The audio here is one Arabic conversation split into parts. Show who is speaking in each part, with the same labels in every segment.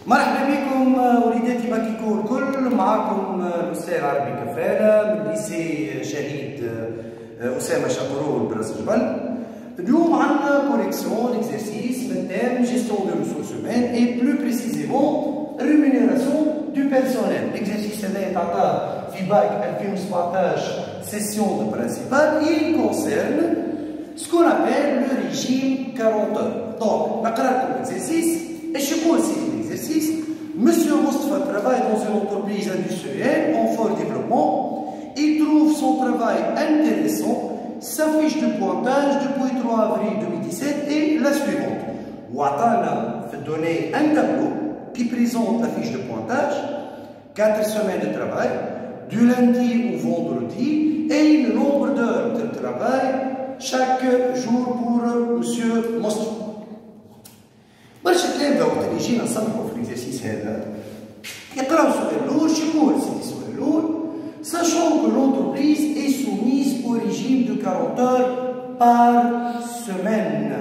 Speaker 1: مرحبا بكم وليداتي باكيكو الكل. معكم الاستاذ عربي كفاله من ليسي شهيد اسامه شاكرول براس جبل. اليوم عندنا كوريكسيون ليكزرسيس من تيم جيستيون دو ريسورس هومان اي بلو بريسيزيمون ريمونيراسيون دو بيرسونيل. ليكزرسيس هذا يتعطى في باك 2017 سيسيون دو برانسيبال. il concerne ce qu'on appelle le régime 40 heures. Donc نقرا لكم l'exercice. ايش يقول سي l'exercice? Monsieur Moustapha travaille dans une entreprise industrielle en fort développement. Il trouve son travail intéressant. Sa fiche de pointage depuis 3 avril 2017 est la suivante. Ouattana fait donner un tableau qui présente la fiche de pointage, 4 semaines de travail, du lundi au vendredi, et le nombre d'heures de travail chaque jour pour Monsieur Moustapha. برشا كلام وقت اللي جينا نصنفوا في الاكزرسيس هذا يقراو السؤال الاول. شو يقول سيدي السؤال الاول؟ sachant que l'entreprise est soumise au régime de 40 heures par semaine.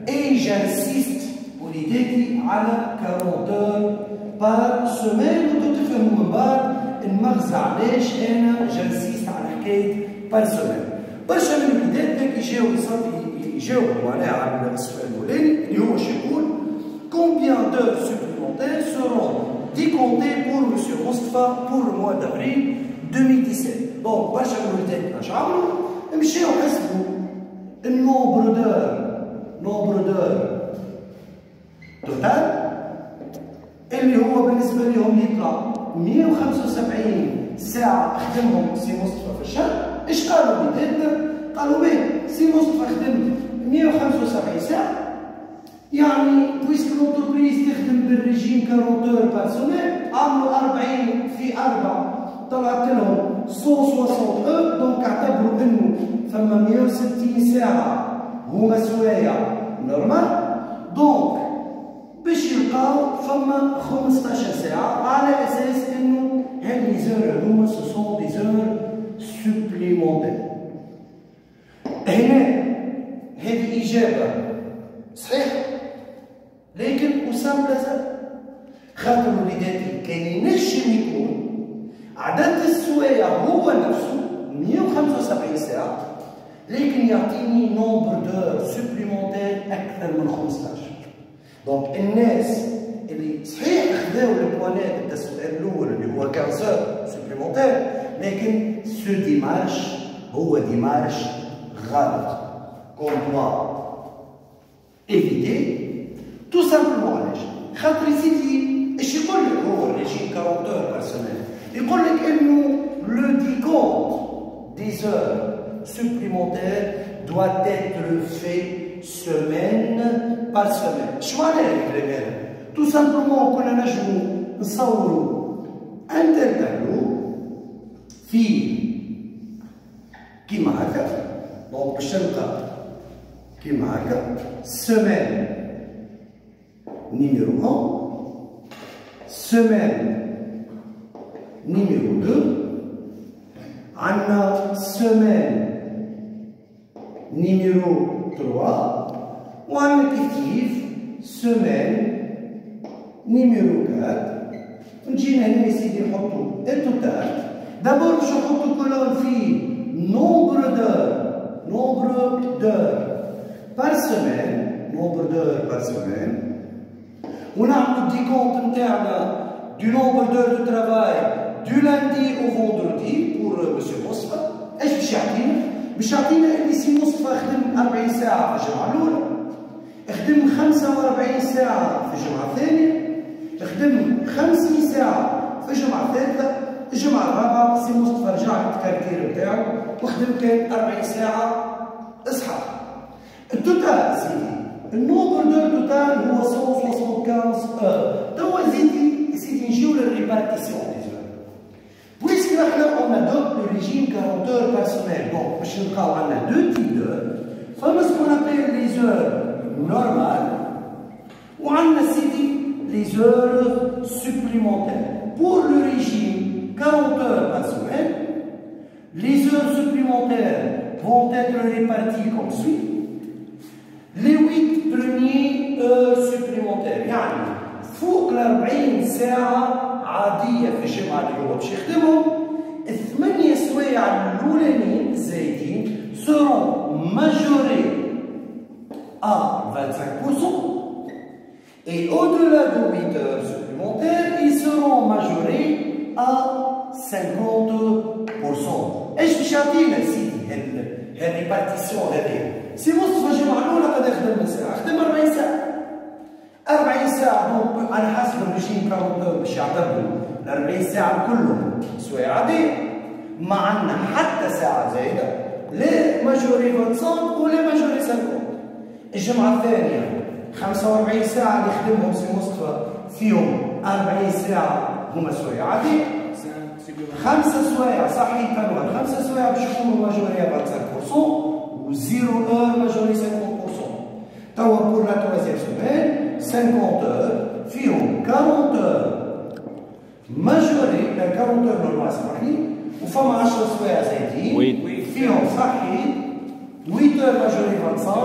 Speaker 1: Et j'insiste وليداتي على 40 heures par semaine. وتتفهموا من بعد نمغزى علاش انا جنسيست على حكايه par semaine. برشا من الوليدات يجاوبوا معناها على السؤال الاولاني اللي هو شو يقول؟ Combien d'heures supplémentaires seront décomptées pour M. Moustapha pour le mois d'avril 2017. Donc, برشا من الوليدات اش عملوا؟ مشاو حسبوا النومبر دور توتال اللي هو بالنسبه لهم يطلع 175 ساعه خدمهم سي مصطفى في الشهر. ايش قالوا وليداتنا؟ قالوا باهي سي مصطفى خدم 175 ساعه، يعني بويسك لونتربريز تخدم بالريجيم 40 اور بار سومين، عملوا 40 في 4 طلعت لهم 160 اور. دونك اعتبروا انه ثم 160 ساعه هما سوايع نورمال. دونك باش يلقاو فما 15 ساعه على اساس انه هاد لي زور هما سو سون دي زور سوبليمونتير. هنا هذه اجابه صحيح، لكن أسامة لازال خاطر وليداتي كان ينجم يكون عدد السوايع هو نفسه 175 ساعة، لكن يعطيني نومبر دور سوبليمونتير أكثر من 15. دونك الناس اللي صحيح خذاو البوانات تاع السؤال الأول اللي هو 15 سوبليمونتير، لكن سو ديمارش هو ديمارش غلط. كونتوا éviter tout simplement علاش؟ خاطر يا سيدي ايش يقول لك هو الريجيم 40 heures par semaine؟ يقول لك انه le décompte des heures supplémentaires doit être fait semaine par semaine. شو معناها الكلام هذا؟ tout simplement كنا نجمو نصوروا ان تابلو فيه كيما هكا. دونك باش نلقى كيما هكا سيمين نيميرو 1، سيمين نيميرو 2، عندنا سيمين نيميرو 3، وعندنا كيف سيمين نيميرو 4. نجينا هنا يا سيدي نحطو التوتال. دابور باش نحطو كولون فيه نومبر d'heures par semaine، nombre d'heures par semaine. ونعملوا الديكونت نتاعنا du nombre d'heures de travail du lundi au vendredi pour monsieur مصطفى. ايش باش يعطينا؟ باش يعطينا اللي سي مصطفى خدم 40 ساعة في الجمعة الأولى، خدم 45 ساعة في الجمعة الثانية، خدم 50 ساعة في الجمعة الثالثة، الجمعة الرابعة سي مصطفى رجع للكاركتير نتاعو وخدم كان 40 ساعة اصحى. التوتال سيدي النومبر دور توتال هو 175 اور. توا سيدي نجيو للريبارتيسيون دي زور. بويسك احنا اون ادوبت لو ريجيم 40 اور بار سومين. دونك باش نلقاو عندنا دو تيب دور، فما سكون ابيل لي زور نورمال، وعندنا سيدي لي زور سوبليمونتير. بور لو ريجيم 40 اور بار سومين، les heures supplémentaires vont être réparties comme suit. Les 8 premières heures supplémentaires, يعني فوق ال 40 ساعة عادية في الجمعة اللي هو باش يخدمهم، ال8 سوايع الأولانيين الزايدين seront majorés à 25%. Et au-delà de 8 heures supplémentaires, ils seront majorés à 50%. ايش باش يعطينا سيدي هالريبارتيسيون هذه؟ سي مصطفى الجمعة الأولى قد يخدم ساعة، خدم 40 ساعة. 40 ساعة دونك على حسب الريجيم كارونتور باش يعتبروا ال 40 ساعة كلهم سوايع عادية. ما عندنا حتى ساعة زايدة، لا ماجوري 25 ولا ماجوري 50. الجمعة الثانية 45 ساعة اللي يخدمهم سي مصطفى فيهم 40 ساعة هما سوايع عادية. 5 سوايع صحيح كانوا 5 سوايع باش يكونوا ماجوري 25% و 0 heure ماجوري 50%. توا بور لا توازيام سومين 50 heures فيهم 40 heures ماجوري 40 heures نورمال سامحني، وفما 10 سوايع زايدين فيهم صحيح 8 heures ماجوري 25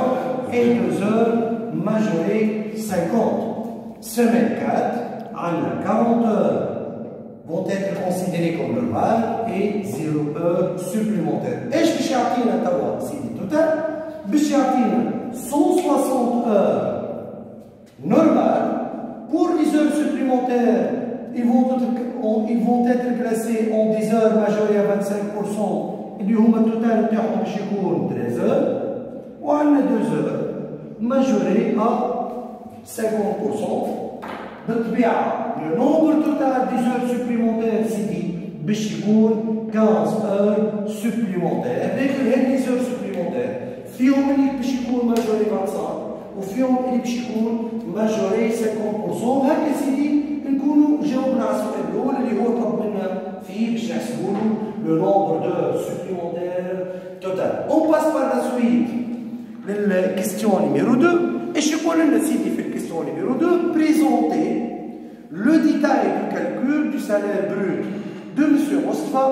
Speaker 1: et 2 heures ماجوري 50. Semaine 4 عندنا 40 heures vont être considérés comme normales et 0 heures supplémentaires. ايش باش يعطينا توا سيدي توتال؟ باش يعطينا 160 heures normales. Pour les heures supplémentaires, ils vont être classés en 10 heures majorées à 25%. اللي هما التوتال تاعهم باش يكون 13 heures. وعندنا 2 heures majorées à 50%. بالطبيعة le nombre total des heures supplémentaires سيدي باش يكون 15 heures supplémentaires. لكن هاد les heures supplémentaires فيهم اللي باش يكون ماجوري 25 وفيهم اللي باش يكون ماجوري 50%. هكا سيدي نكونوا جاوبنا على السؤال الأول اللي هو طلب منا فيه باش نحسبوا له le nombre d'heures supplémentaires total. On passe par la suite للكيستيون نيميرو 2. ايش يقول لنا سيدي في الكيستيون نيميرو 2؟ Présenter le détail du calcul du salaire brut de M. Mostafa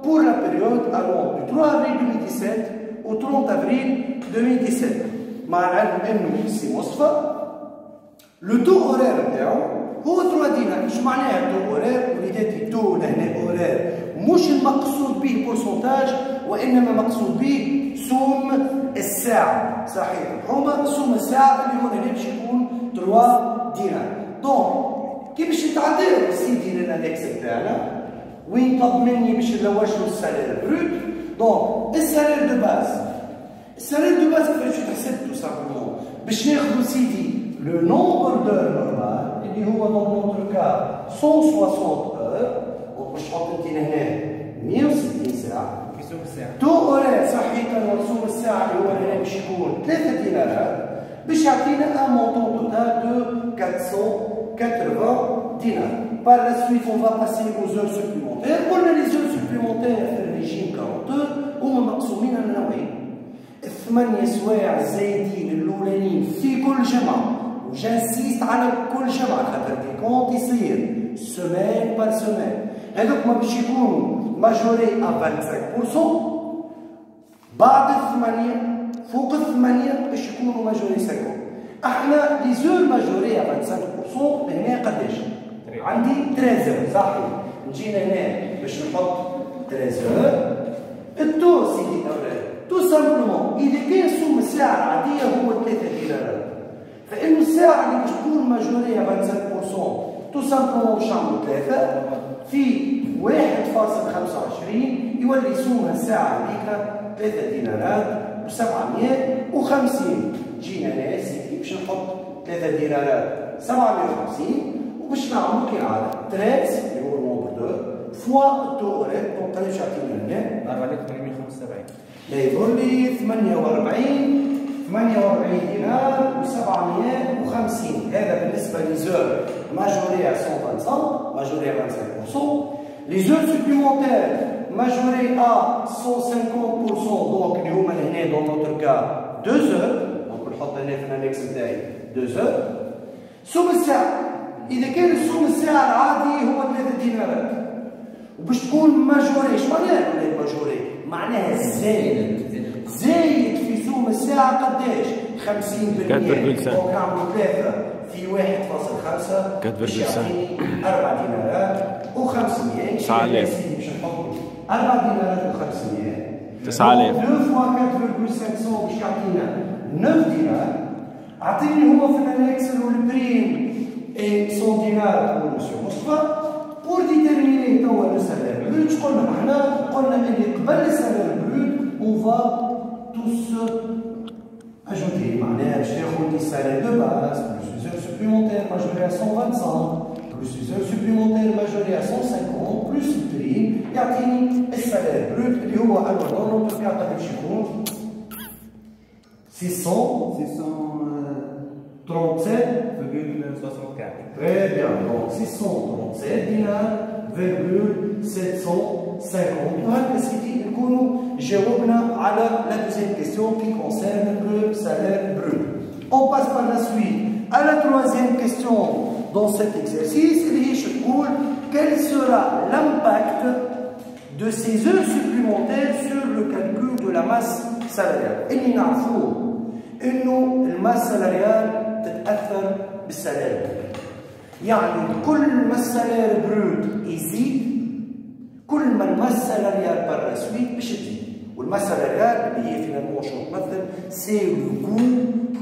Speaker 1: pour la période allant du 3 avril 2017 au 30 avril 2017. مع العلم انه سي مصطفى لو تو اورير نتاعو هو 3 دينار. ايش معناها تو اورير؟ وليداتي تو لهنا اورير مش المقصود به بورسونتاج، وانما مقصود به سوم الساعه. صحيح هما سوم الساعه اللي هو هنا باش يكون 3 دينار. دونك كي باش يتعداو سيدي للانكس تاعنا وين طلب مني باش نلوجلو السالير بروت. دونك السالير دو باز، السالير دو باز كيفاش يتحسب تو سامبلومون؟ باش ناخذو سيدي لو نومبر دور نورمال اللي هو دون نوتر كا 160 heures. باش تحط انت هنا 160 ساعه تو اورير صحيح مرسوم الساعه اللي هو هنا باش يكون 3 دينارات باش يعطينا ان مونطون توتال دو 480 دينار. Par la suite, on va passer aux heures supplémentaires. قلنا les heures supplémentaires في الريجيم كارونتور هما مقسومين على نوعين. الثمانية سوايع الزايدين الأولانيين في كل جمعة، وجانسيست على كل جمعة خاطر دي كونت يصير سومان بار سومان. هذوك ما باش يكونوا ماجوري ا 25%. بعد الثمانية فوق الثمانية باش يكونوا ماجوري 50%. احنا لي زور ماجوري ا 25% هنا قداش؟ عندي 13 صحيح. نجينا هنا باش نحط 13 التو سيدي اولاد تو سامبلومون اذا كان سوم الساعة العادية هو 3 دينارات، فإنه الساعة اللي باش تكون ماجوري ا 25% تو سامبلومون باش نعملو 3 في 1.25 يولي سوم الساعة هذيك 3 دينارات و750. جينا هنا سيدي باش نحط 3 دينارات 750 وباش نعملو كالعادة 13 اللي هو النومبر دو فوا التو اورير. دونك قداش يعطينا هنا؟
Speaker 2: 4875.
Speaker 1: لا يظهر لي 48 دينار و750. هذا بالنسبة لزور ماجوري ا 125 ماجوري ا 25%. Les heures supplémentaires majorées à 150%, donc اللي هما لهنا dans notre cas 2 heures. donc نحط هنا في الانكس نتاعي 2 heures. سوم الساعة إذا كان سوم الساعة العادي هو 3 دينارات وباش تكون ماجوري. اش معناها ولاد ماجوري؟ معناها زايد في سوم الساعة قداش؟ 50%. دونك نعملو 3 في 1.5 باش يعطيني 4 دينارات و500.
Speaker 2: 9000
Speaker 1: باش نحط 4 دينارات و500.
Speaker 2: 9000
Speaker 1: 2 فوا 4.500 باش يعطينا 9 دينار. عطيني هو في الانكس والبريم et son dinar pour monsieur Moustapha. Pour déterminer le salaire brut, قلنا اللي قبل السالير brut, on va tous ajouter. معناها باش تاخذ السالير de base, plus les heures supplémentaires majorées à 125, plus les heures supplémentaires majorées à 150, plus le prix, يعطيني السالير brut اللي هو أولا نوتر كاع قداش يكون 637,64. Très bien, donc 637 dinars,750. وهكا سيدي نكونوا جاوبنا على la deuxième question qui concerne le salaire brut. On passe par la suite à la troisième question dans cet exercice. اللي هي تقول quel sera l'impact de ces heures supplémentaires sur le calcul de la masse salariale. اللي نعرفوه انه الماس سالاريال تتاثر بالسالير. يعني كل ما السالير بروت يزيد كل ما الماس سالاريال بار سويت باش تزيد. والماس سالاريال اللي هي فينالمون شنو تمثل؟ سي لو كو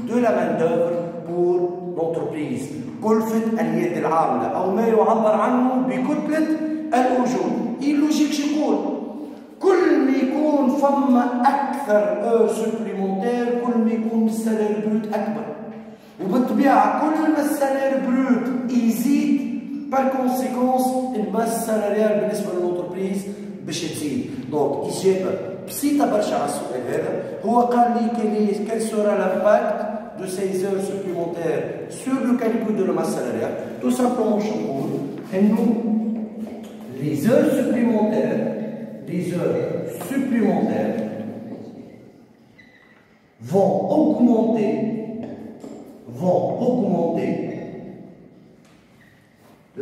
Speaker 1: دو لا مان دوفر بور لونتربريز. كلفة اليد العاملة أو ما يعبر عنه بكتلة الأجور. اللوجيك شو يقول؟ كل ما يكون فما أكثر أور سوبليمونتير كل ما يكون السالير بروت أكبر. وبالطبيعة كل ما السالير بروت يزيد بار كونسيكونس الماس سالاريال بالنسبة للونتربريز باش تزيد. دونك إجابة بسيطة برشا على السؤال هذا. هو قال لي كيل سورا لامباكت دو سيز أور سوبليمونتير سور لو كالكول دو الماس سالاريال. تو سامبلومون شنو نقول؟ إنه لي زور سوبليمونتير les heures supplémentaires vont augmenter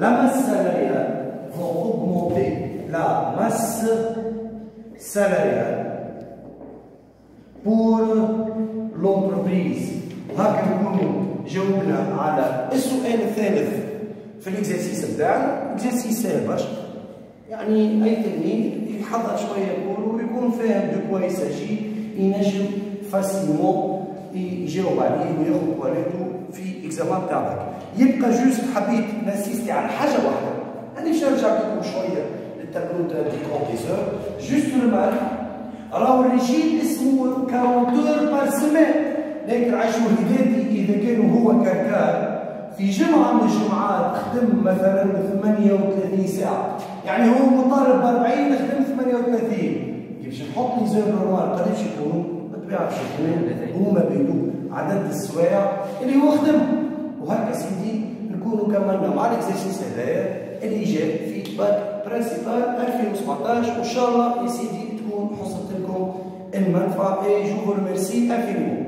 Speaker 1: la masse salariale, vont augmenter la masse salariale pour l'entreprise. وهكا نكونوا جاوبنا على السؤال الثالث في الاكزرسيس بتاعنا. اكزرسيس سهل برشا، يعني اي تلميذ يحضر شويه يقول ويكون فاهم دو كوا يساجي ينجم فاسيلمون يجاوب عليه وياخذ كواليتو في اكزامان تاعك. يبقى جوست حبيت نسيستي على حاجه واحده، انا باش نرجع لكم شويه للتابلو تاع دي كونتيزور. جوست المال راهو الريجيم اسمه 40 اور بار سيمين، لكن عايش وليداتي اذا كانوا هو كركار في جمعة من الجمعات خدم مثلا 38 ساعة، يعني هو مطالب ب 40 يخدم 38. باش نحط لي زيرو نورمال قداش يكونوا؟ بالطبيعة باش يكونوا هما بيدو عدد السوايع اللي هو خدم. وهكا سيدي نكونوا كملنا مع الاكزرسيس هذايا اللي جا في باك برينسيبال 2017. وان شاء الله يا سيدي تكون حصلت لكم المنفعة. جو فو ريميرسي انفينيمون.